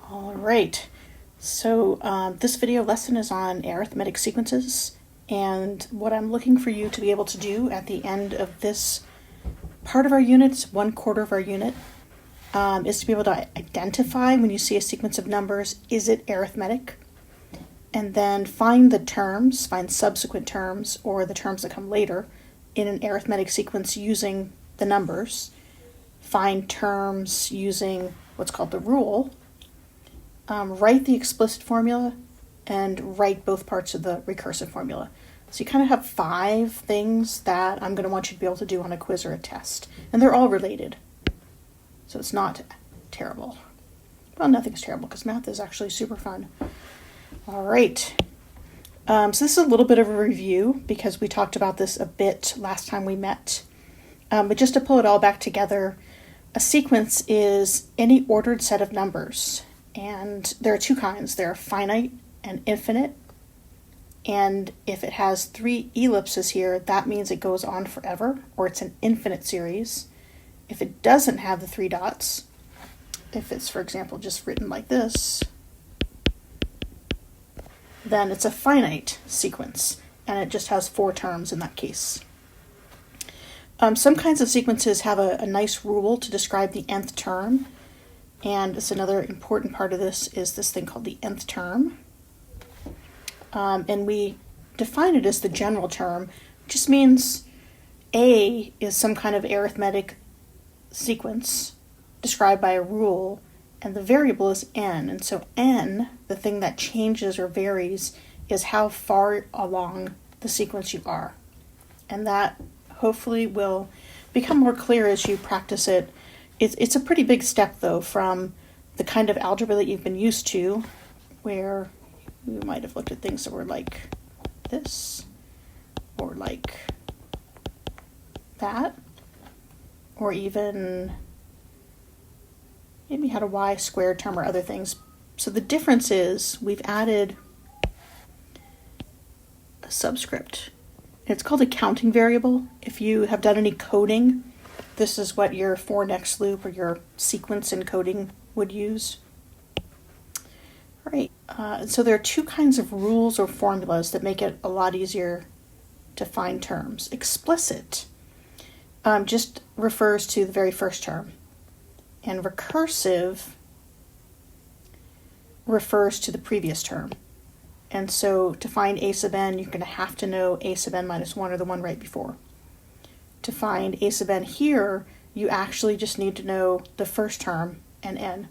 All right, so this video lesson is on arithmetic sequences, and what I'm looking for you to be able to do at the end of this part of our unit, it's 1/4 of our unit, is to be able to identify when you see a sequence of numbers, is it arithmetic? And then find the terms, find subsequent terms or the terms that come later in an arithmetic sequence using the numbers. Find terms using what's called the rule. Write the explicit formula and write both parts of the recursive formula. So you kind of have 5 things that I'm going to want you to be able to do on a quiz or a test. And they're all related. So it's not terrible. Well, nothing's terrible because math is actually super fun. All right. So this is a little bit of a review because we talked about this a bit last time we met. But just to pull it all back together, a sequence is any ordered set of numbers. And there are 2 kinds. There are finite and infinite. And if it has 3 ellipses here, that means it goes on forever, or it's an infinite series. If it doesn't have the 3 dots, if it's, for example, just written like this, then it's a finite sequence, and it just has 4 terms in that case. Some kinds of sequences have a nice rule to describe the nth term. And it's another important part of this is this thing called the nth term. And we define it as the general term, which just means A is some kind of arithmetic sequence described by a rule, and the variable is n. And so n, the thing that changes or varies, is how far along the sequence you are. And that hopefully will become more clear as you practice it. It's a pretty big step, though, from the kind of algebra that you've been used to, where we might have looked at things that were like this, or like that, or even maybe had a y squared term or other things. So the difference is we've added a subscript. It's called a counting variable. If you have done any coding, this is what your for next loop or your sequence encoding would use. All right, so there are 2 kinds of rules or formulas that make it a lot easier to find terms. Explicit just refers to the very first term, and recursive refers to the previous term. And so to find a sub n, you're going to have to know a sub n minus 1 or the one right before. To find a sub n here, you actually just need to know the first term and n.